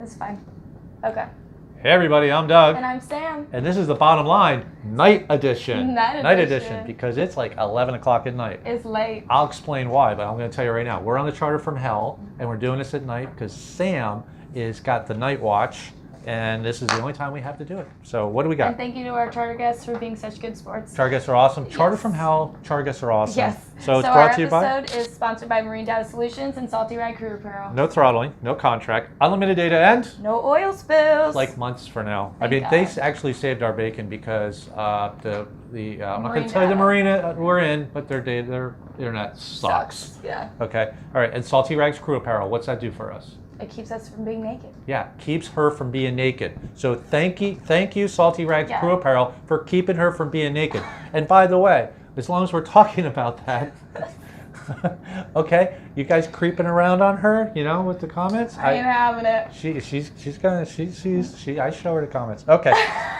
It's fine. Okay. Hey everybody, I'm Doug. And I'm Sam. And this is the Bottom Line Night Edition. Night Edition, because it's like 11 o'clock at night. It's late. I'll explain why, but I'm going to tell you right now. We're on the charter from hell, and we're doing this at night because Sam is got the night watch, and this is the only time we have to do it. So what do we got? And thank you to our charter guests for being such good sports. Charter guests are awesome. Charter Yes. from hell, charter guests are awesome. Yes. So it's brought our to you by? episode is sponsored by Marine Data Solutions and Saltee Crew Apparel. No throttling, no contract, unlimited data, and No oil spills. like months for now. Thank I mean, God. they actually saved our bacon because I'm not going Marine to tell you the data. marina we're in, but their internet sucks. Yeah. Okay. All right. And Saltee Crew Apparel, what's that do for us? It keeps us from being naked. Yeah, keeps her from being naked. So thank you, Saltee Yeah. Crew Apparel, for keeping her from being naked. And by the way, as long as we're talking about that, okay, you guys creeping around on her, with the comments. I ain't having it. I show her the comments. Okay.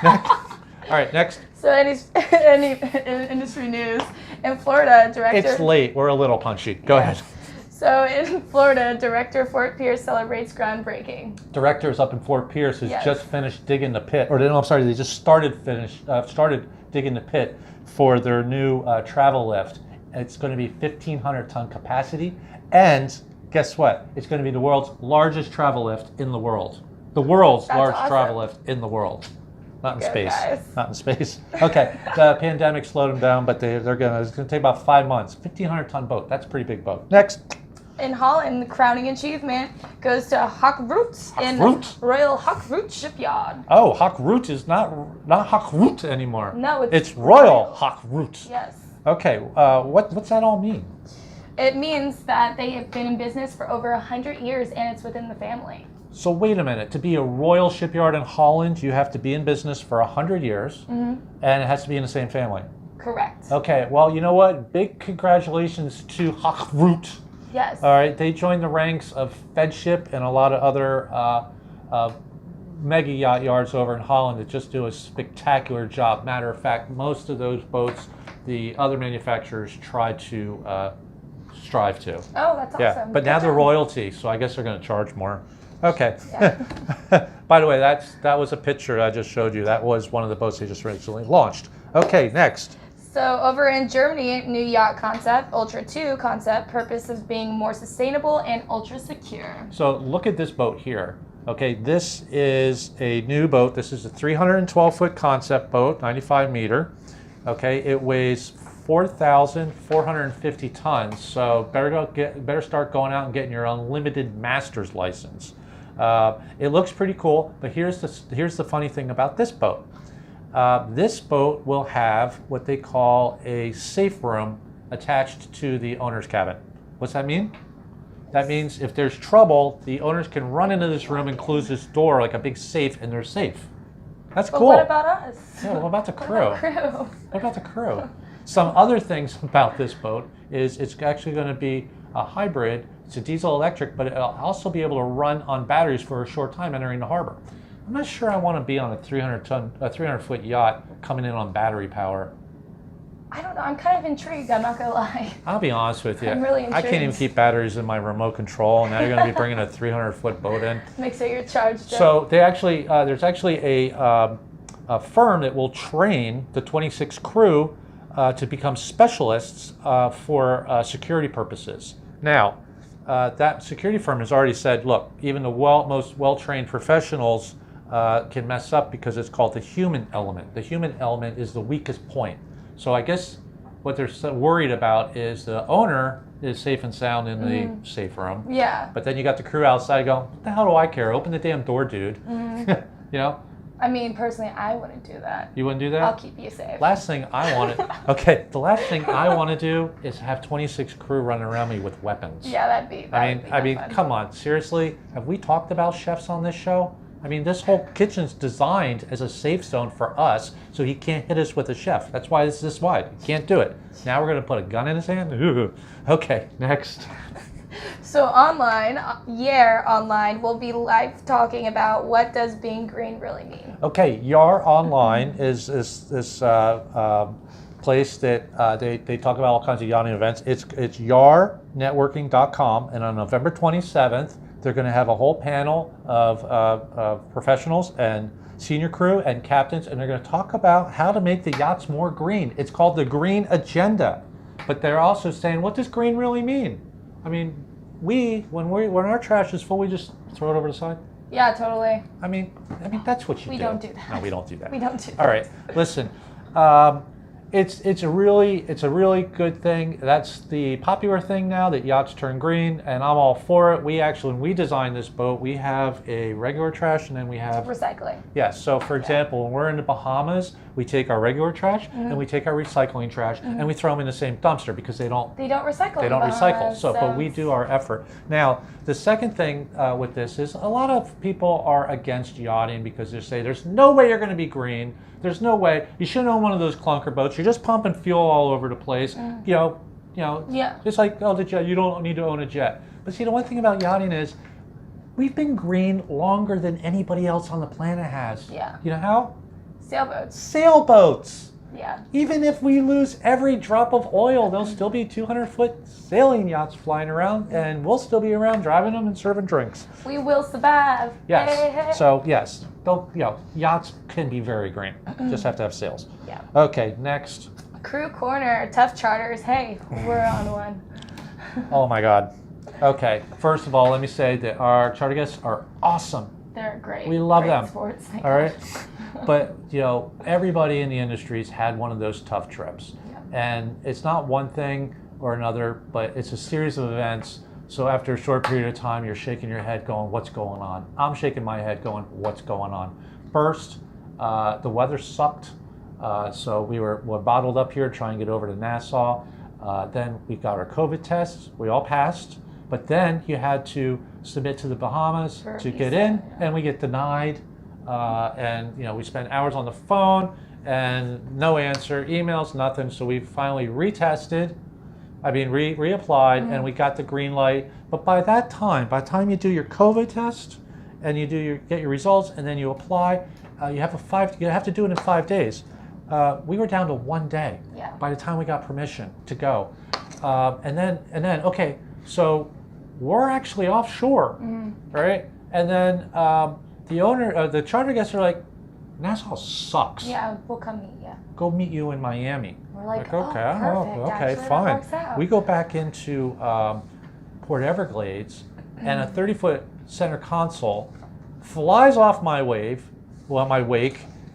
Next. All right, next. So any industry news in Florida, director. It's late. We're a little punchy. Go ahead. So in Florida, director Fort Pierce celebrates groundbreaking. Directors up in Fort Pierce has Yes. just finished digging the pit, they just started digging the pit for their new travel lift. It's going to be 1,500 ton capacity, and guess what? It's going to be the world's largest travel lift in the world. The world's That's largest awesome. travel lift in the world. Not in Go, space. guys. Not in space. Okay, the pandemic slowed them down, but it's going to take about 5 months. 1,500 ton boat. That's a pretty big boat. Next. In Holland, the crowning achievement goes to Hockroot in Hockroot? Royal Hockroot Shipyard. Oh, Hockroot is not Hockroot anymore. No, it's Royal Hockroot. Yes. Okay, what's that all mean? It means that they have been in business for over 100 years and it's within the family. So wait a minute. To be a royal shipyard in Holland, you have to be in business for 100 years, and it has to be in the same family. Correct. Okay, well, you know what? Big congratulations to Hockroot. Yes. All right, they joined the ranks of Fedship and a lot of other mega yacht yards over in Holland that just do a spectacular job. Matter of fact, most of those boats, the other manufacturers try to strive to. Oh, that's Yeah, awesome. but now Good they're job. royalty, so I guess they're going to charge more. Okay. Yeah. By the way, that was a picture I just showed you. That was one of the boats they just recently launched. Okay, next. So over in Germany, new yacht concept, Ultra 2 concept, purpose of being more sustainable and ultra secure. So look at this boat here. Okay, this is a new boat. This is a 312-foot concept boat, 95 meter. Okay, it weighs 4,450 tons. So better start going out and getting your unlimited master's license. It looks pretty cool, but here's the funny thing about this boat. This boat will have what they call a safe room attached to the owner's cabin. What's that mean? That means if there's trouble, the owners can run into this room and close this door like a big safe, and they're safe. That's But cool. what about us? Yeah, what about the What crew? about crew? What about the crew? Some other things about this boat is it's actually going to be a hybrid. It's a diesel electric, but it'll also be able to run on batteries for a short time entering the harbor. I'm not sure I want to be on a 300-foot yacht coming in on battery power. I don't know. I'm kind of intrigued. I'm not gonna lie. I'll be honest with you. I'm really I can't even intrigued. keep batteries in my remote control, and now you're going to be bringing a 300-foot boat in. Make sure you're charged up. So there's actually a firm that will train the 26 crew to become specialists for security purposes. Now, that security firm has already said, look, even the most well-trained professionals can mess up because it's called the human element. The human element is the weakest point. So I guess what they're so worried about is the owner is safe and sound in the safe room. Yeah. But then you got the crew outside going, what the hell do I care? Open the damn door, dude. You know? I mean, personally, I wouldn't do that. You wouldn't do that? I'll keep you safe. The last thing I want to do is have 26 crew running around me with weapons. Yeah, that'd be. I mean, come on, seriously? Have we talked about chefs on this show? I mean, this whole kitchen's designed as a safe zone for us, so he can't hit us with a chef. That's why it's this wide. He can't do it. Now we're going to put a gun in his hand? Ooh. Okay, next. So online will be live talking about what does being green really mean. Okay, YAR Online is this place that they talk about all kinds of yachting events. It's yarnetworking.com, and on November 27th, They're going to have a whole panel of professionals and senior crew and captains, and they're going to talk about how to make the yachts more green. It's called the Green Agenda. But they're also saying, what does green really mean? I mean, when our trash is full, we just throw it over the side. Yeah, totally. I mean that's what you do. We don't do that. No, we don't do that. We don't do that. All right, listen. It's a really good thing. That's the popular thing now, that yachts turn green, and I'm all for it. We actually, when we designed this boat, we have a regular trash, and then we have recycling. Yes. So, for example, when we're in the Bahamas, we take our regular trash and we take our recycling trash and we throw them in the same dumpster because they don't recycle. They don't recycle. So, but we do our effort. Now, the second thing with this is a lot of people are against yachting because they say there's no way you're going to be green. There's no way. You shouldn't own one of those clunker boats. You're just pumping fuel all over the place. You know. Yeah. It's like, oh, the jet. You don't need to own a jet. But see, the one thing about yachting is we've been green longer than anybody else on the planet has. Yeah. You know how? Sailboats. Sailboats. Yeah. Even if we lose every drop of oil, there'll still be 200-foot sailing yachts flying around, and we'll still be around driving them and serving drinks. We will survive. Yes. Hey, hey. So yes, yachts can be very green. Just have to have sails. Yeah. Okay. Next. Crew corner, tough charters. Hey, we're on one. Oh my God. Okay. First of all, let me say that our charter guests are awesome. They're great. We love great them. Sports. All right. But everybody in the industry's had one of those tough trips, and it's not one thing or another, but it's a series of events. So after a short period of time, you're shaking your head, going, "What's going on?" I'm shaking my head, going, "What's going on?" First, the weather sucked, so we're bottled up here trying to get over to Nassau. Then we got our COVID tests. We all passed, but then you had to submit to the Bahamas to get in, and we get denied. And we spent hours on the phone and no answer, emails, nothing. So we finally reapplied, and we got the green light. But by the time you do your COVID test and you get your results and then you apply, you have to do it in 5 days. We were down to 1 day by the time we got permission to go. And then okay, so we're actually offshore, right? And then the charter guests are like, Nassau sucks. Yeah, we'll come meet you. Go meet you in Miami. We're like, okay, perfect. okay, Actually, fine. that works out. We go back into Port Everglades, and a 30-foot center console flies off my wake,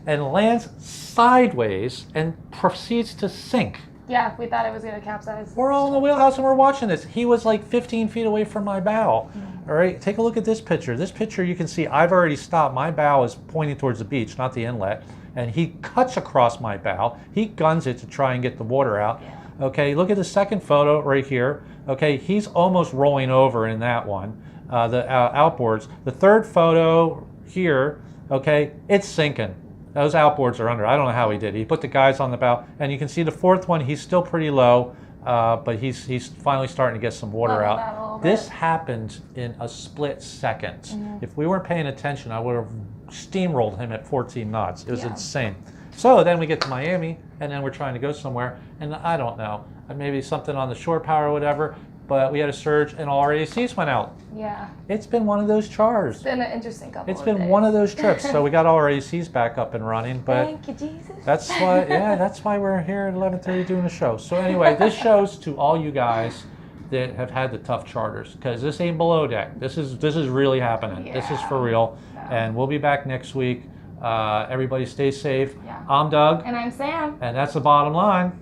and lands sideways and proceeds to sink. Yeah, we thought it was going to capsize. We're all in the wheelhouse and we're watching this. He was like 15 feet away from my bow. All right, take a look at this picture. This picture, you can see I've already stopped. My bow is pointing towards the beach, not the inlet. And he cuts across my bow. He guns it to try and get the water out. Yeah. Okay, look at the second photo right here. Okay, he's almost rolling over in that one, the outboards. The third photo here, okay, it's sinking. Those outboards are under. I don't know how he did. He put the guys on the bow, and you can see the fourth one. He's still pretty low, but he's finally starting to get some water out. This happened in a split second. If we weren't paying attention, I would have steamrolled him at 14 knots. It was insane. So then we get to Miami, and then we're trying to go somewhere, and I don't know, maybe something on the shore power or whatever. But we had a surge, and all our ACs went out. Yeah. It's been one of those chars. It's been an interesting couple It's of been days. one of those trips. So we got all our ACs back up and running. But thank you, Jesus. that's why we're here at 11:30 doing the show. So anyway, this shows to all you guys that have had the tough charters, because this ain't below deck. This is really happening. Yeah. This is for real. Yeah. And we'll be back next week. Everybody stay safe. Yeah. I'm Doug. And I'm Sam. And that's the bottom line.